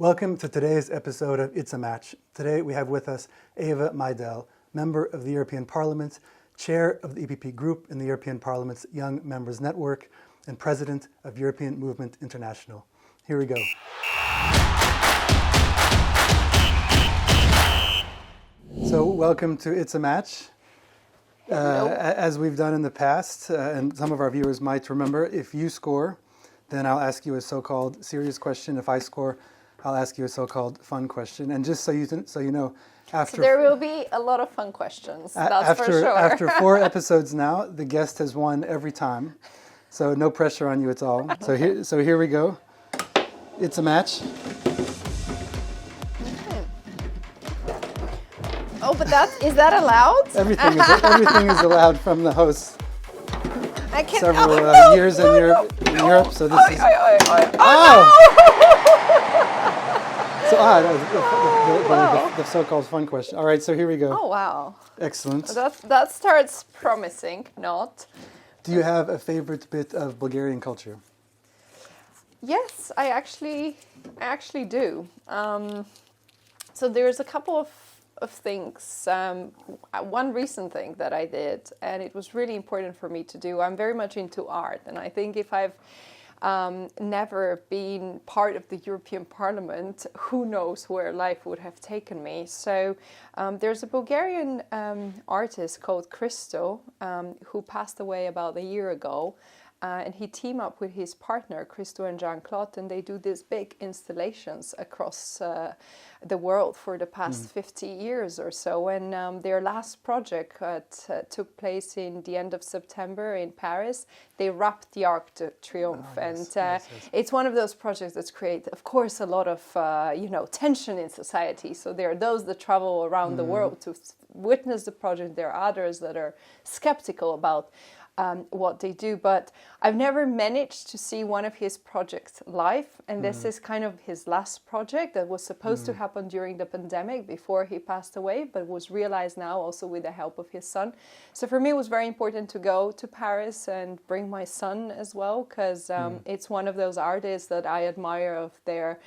Welcome to today's episode of It's a Match. Today we have with us Eva Majdal, Member of the European Parliament, Chair of the EPP Group in the European Parliament's Young Members Network, and President of European Movement International. Here we go. So welcome to It's a Match. As we've done in the past, and some of our viewers might remember, if you score, then I'll ask you a so-called serious question. If I score, I'll ask you a so-called fun question. And just so you know, after... So there will be a lot of fun questions, that's for sure. After 4 episodes now, the guest has won every time. So no pressure on you at all. So here we go. It's a match. Oh, but is that allowed? Everything is allowed from the host. I can't. Several years in Europe, so this is. So the so-called fun question. All right, so here we go. Oh wow! Excellent. That starts promising. Not. Do you have a favorite bit of Bulgarian culture? Yes, I actually do. So there's a couple of things. One recent thing that I did, and it was really important for me to do. I'm very much into art, and I think if I've never been part of the European Parliament, who knows where life would have taken me. So there's a Bulgarian artist called Christo who passed away about a year ago. And he teamed up with his partner, Christo and Jean-Claude, and they do these big installations across the world for the past 50 years or so. And their last project took place in the end of September in Paris. They wrapped the Arc de Triomphe. It's one of those projects that create, of course, a lot of tension in society. So there are those that travel around the world to witness the project. There are others that are skeptical about what they do, but I've never managed to see one of his projects live, and this is kind of his last project that was supposed to happen during the pandemic before he passed away, but was realized now also with the help of his son. So for me it was very important to go to Paris and bring my son as well, because it's one of those artists that I admire of their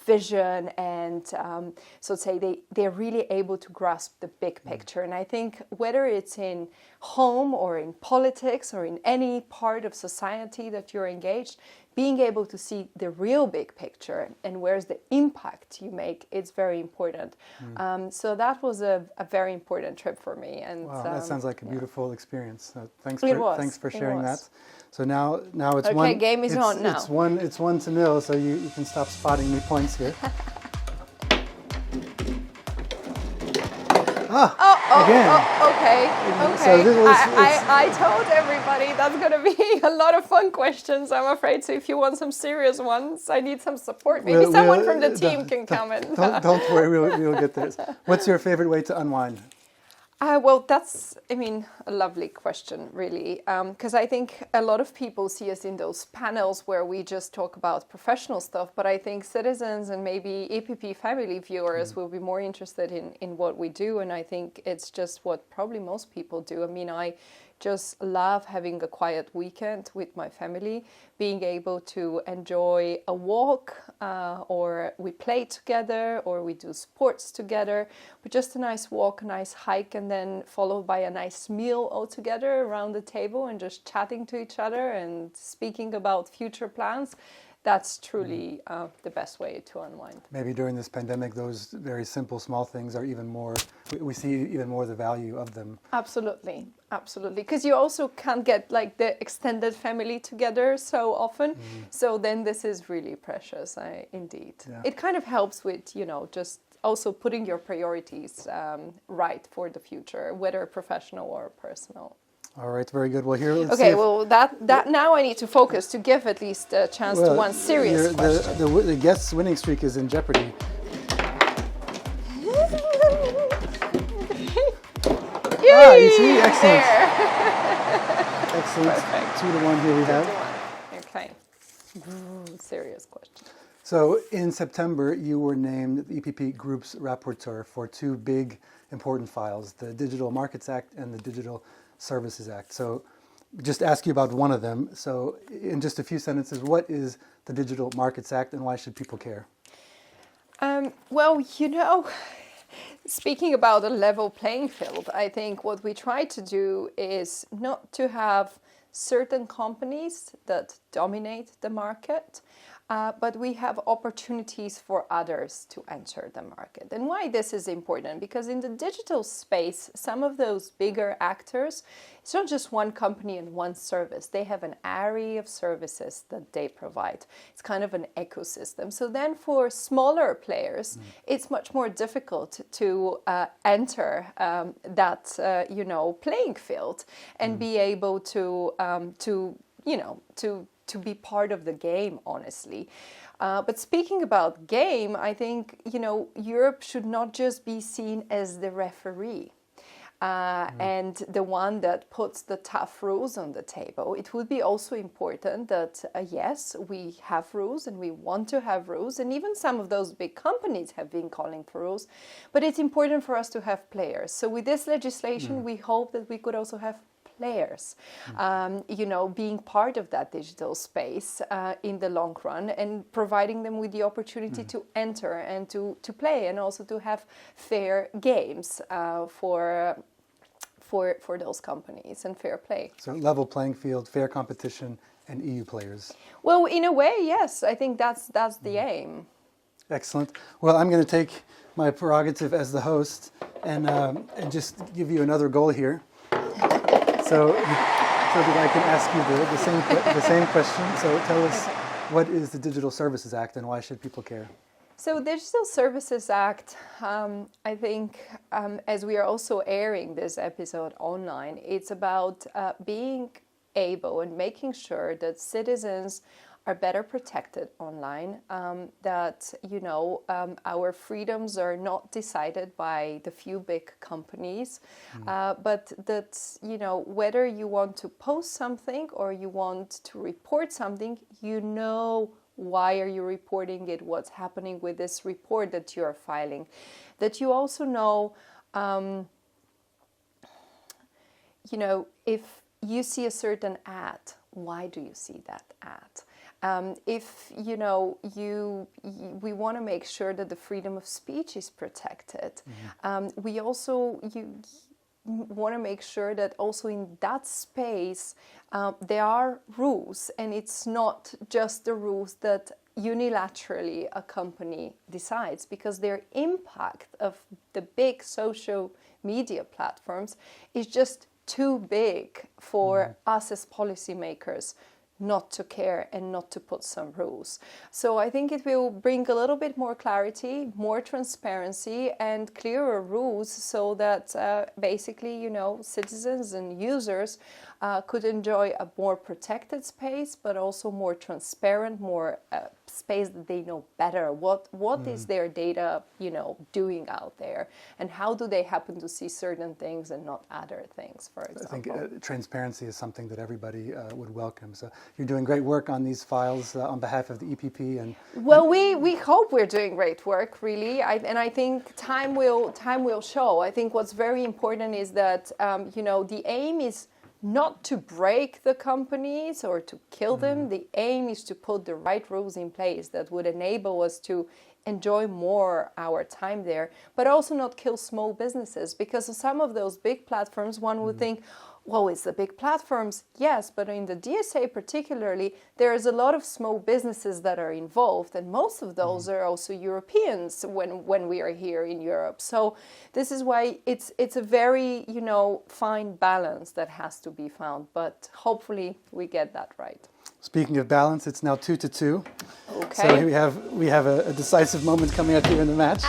vision, and so to say they're really able to grasp the big picture. And I think whether it's in home or in politics or in any part of society that you're engaged, being able to see the real big picture and where's the impact you make, it's very important. So that was a very important trip for me. And wow, that sounds like a beautiful experience. Thanks for sharing that. So now it's one. Okay, game is on now. It's 1-0. So you can stop spotting me points here. Okay. So I told everybody that's going to be a lot of fun questions, I'm afraid. So if you want some serious ones, I need some support. Maybe someone from the team can come in. Don't worry, we'll get this. What's your favorite way to unwind? Well, that's, a lovely question, really, because I think a lot of people see us in those panels where we just talk about professional stuff, but I think citizens and maybe EPP family viewers will be more interested in what we do, and I think it's just what probably most people do. I just love having a quiet weekend with my family, being able to enjoy a walk, or we play together, or we do sports together, but just a nice walk, a nice hike, and then followed by a nice meal all together around the table and just chatting to each other and speaking about future plans. That's truly the best way to unwind. Maybe during this pandemic, those very simple, small things are even more, we see even more the value of them. Absolutely. Because you also can't get the extended family together so often. So then this is really precious, indeed. Yeah. It kind of helps with, just also putting your priorities right for the future, whether professional or personal. All right, very good. Well, here. That now I need to focus to give at least a chance to one serious question. The guest's winning streak is in jeopardy. You see, excellent. Excellent. Perfect. 2-1 here we have. Okay. Serious question. So in September, you were named the EPP Group's rapporteur for 2 big important files: the Digital Markets Act and the Digital Services Act. So just ask you about one of them. So in just a few sentences, what is the Digital Markets Act and why should people care? Well, speaking about a level playing field, I think what we try to do is not to have certain companies that dominate the market, but we have opportunities for others to enter the market. And why this is important? Because in the digital space, some of those bigger actors, it's not just one company and one service. They have an array of services that they provide. It's kind of an ecosystem. So then for smaller players, it's much more difficult to enter that, playing field and be able to be part of the game, honestly. But speaking about game, I think, Europe should not just be seen as the referee and the one that puts the tough rules on the table. It would be also important that, yes, we have rules and we want to have rules. And even some of those big companies have been calling for rules. But it's important for us to have players. So with this legislation, we hope that we could also have players, being part of that digital space in the long run and providing them with the opportunity to enter and to play and also to have fair games for those companies and fair play. So level playing field, fair competition, and EU players. Well, in a way, yes. I think that's the aim. Excellent. Well, I'm going to take my prerogative as the host and just give you another goal here. So that I can ask you the same question. So tell us, what is the Digital Services Act and why should people care? So Digital Services Act, I think, as we are also airing this episode online, it's about being able and making sure that citizens are better protected online, that, our freedoms are not decided by the few big companies, but that, whether you want to post something or you want to report something, why are you reporting it, what's happening with this report that you are filing, that you also know, if you see a certain ad, why do you see that ad? If we want to make sure that the freedom of speech is protected. We also want to make sure that also in that space there are rules, and it's not just the rules that unilaterally a company decides, because their impact of the big social media platforms is just too big for us as policymakers not to care and not to put some rules. So I think it will bring a little bit more clarity, more transparency, and clearer rules so that basically, citizens and users could enjoy a more protected space, but also more transparent, more space that they know better. What is their data, doing out there, and how do they happen to see certain things and not other things, for example. I think transparency is something that everybody would welcome. So you're doing great work on these files on behalf of the EPP. Well, we hope we're doing great work, really, and I think time will show. I think what's very important is that the aim is not to break the companies or to kill them. The aim is to put the right rules in place that would enable us to enjoy more our time there, but also not kill small businesses, because of some of those big platforms, one would think, well, it's the big platforms, yes, but in the DSA particularly, there is a lot of small businesses that are involved, and most of those are also Europeans when we are here in Europe. So this is why it's a very, fine balance that has to be found, but hopefully we get that right. Speaking of balance, it's now 2-2. Okay. So we have a decisive moment coming up here in the match.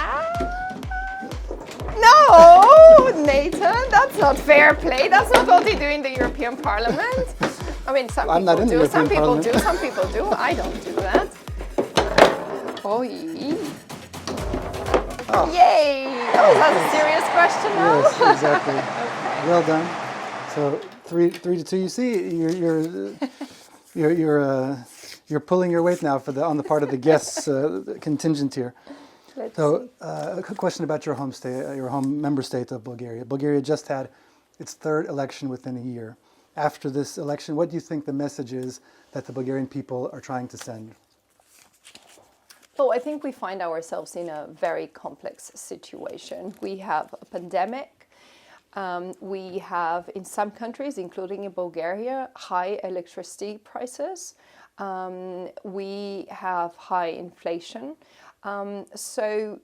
No, Nathan, that's not fair play. That's not what they do in the European Parliament. I mean, some people do. Some people do. Some people do. I don't do that. Oh, yay! Oh, that's a serious question now. Yes, exactly. Okay. Well done. So 3-2. You see, you're pulling your weight now on the part of the guests contingent here. So, a question about your home state, your home member state of Bulgaria. Bulgaria just had its third election within a year. After this election, what do you think the message is that the Bulgarian people are trying to send? Oh, I think we find ourselves in a very complex situation. We have a pandemic. We have, in some countries, including in Bulgaria, high electricity prices. We have high inflation. So,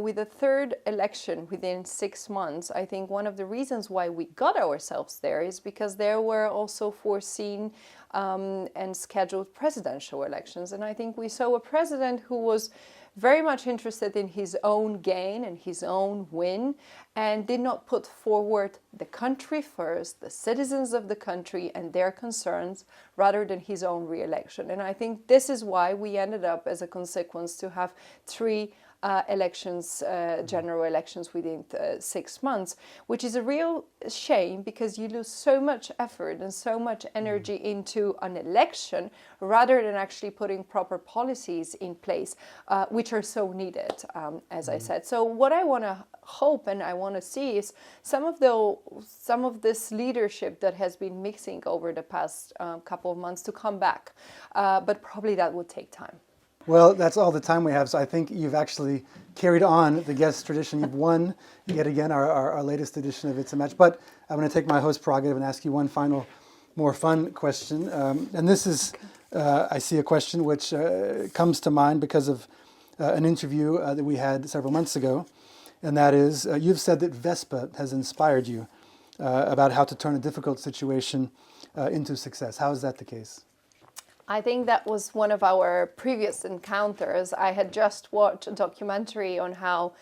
with a third election within 6 months, I think one of the reasons why we got ourselves there is because there were also foreseen and scheduled presidential elections. And I think we saw a president who was very much interested in his own gain and his own win, and did not put forward the country first, the citizens of the country and their concerns, rather than his own re-election. And I think this is why we ended up, as a consequence, to have 3 elections, general elections within 6 months, which is a real shame because you lose so much effort and so much energy into an election rather than actually putting proper policies in place, which are so needed, as I said. So what I want to hope and I want to see is some of this leadership that has been missing over the past couple of months to come back, but probably that would take time. Well, that's all the time we have. So I think you've actually carried on the guest tradition. You've won yet again our latest edition of It's a Match. But I'm going to take my host prerogative and ask you one final, more fun question. And this is, I see a question which comes to mind because of an interview that we had several months ago. And that is, you've said that Vespa has inspired you about how to turn a difficult situation into success. How is that the case? I think that was one of our previous encounters. I had just watched a documentary on how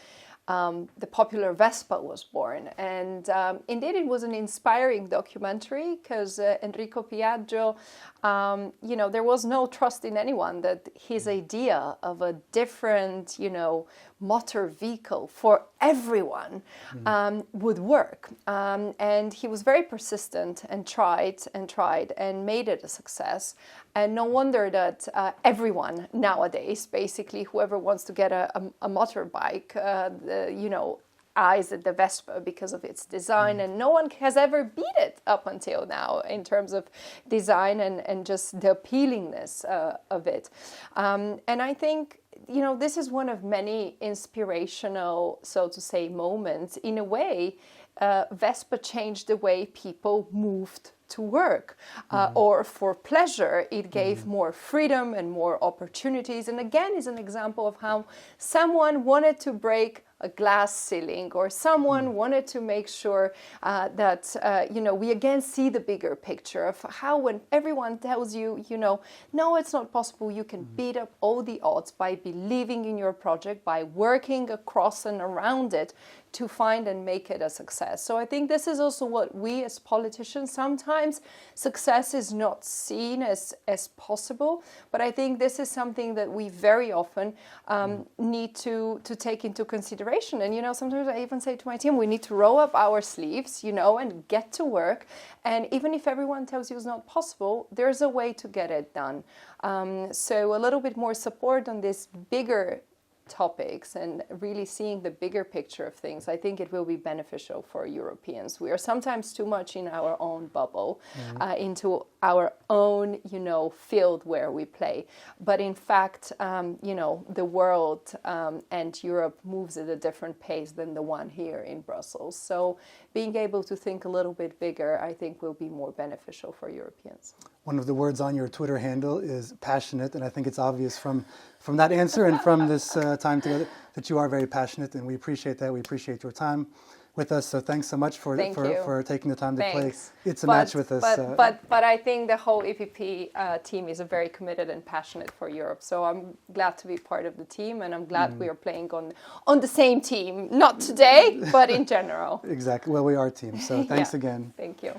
the popular Vespa was born. And indeed, it was an inspiring documentary because Enrico Piaggio, there was no trust in anyone that his idea of a different, motor vehicle for everyone would work. And he was very persistent and tried and made it a success. And no wonder that everyone nowadays, basically, whoever wants to get a motorbike, eyes at the Vespa because of its design, and no one has ever beat it up until now in terms of design and just the appealingness of it. And I think, this is one of many inspirational, so to say, moments. In a way, Vespa changed the way people moved to work or for pleasure. It gave more freedom and more opportunities. And again, is an example of how someone wanted to break a glass ceiling, or someone wanted to make sure that, we again see the bigger picture of how when everyone tells you, no, it's not possible, you can beat up all the odds by believing in your project, by working across and around it to find and make it a success. So I think this is also what we as politicians, sometimes success is not seen as possible, but I think this is something that we very often need to take into consideration. And, sometimes I even say to my team, we need to roll up our sleeves, and get to work. And even if everyone tells you it's not possible, there's a way to get it done. So a little bit more support on this bigger topics and really seeing the bigger picture of things, I think it will be beneficial for Europeans. We are sometimes too much in our own bubble, into our own, field where we play. But in fact, the world and Europe moves at a different pace than the one here in Brussels. So being able to think a little bit bigger, I think, will be more beneficial for Europeans. One of the words on your Twitter handle is passionate, and I think it's obvious from that answer and from this time together that you are very passionate, and we appreciate that. We appreciate your time with us. So thanks so much for taking the time to play It's a Match with us. But I think the whole EPP team is very committed and passionate for Europe. So I'm glad to be part of the team, and I'm glad we are playing on the same team. Not today, but in general. Exactly. Well, we are a team. So thanks again. Thank you.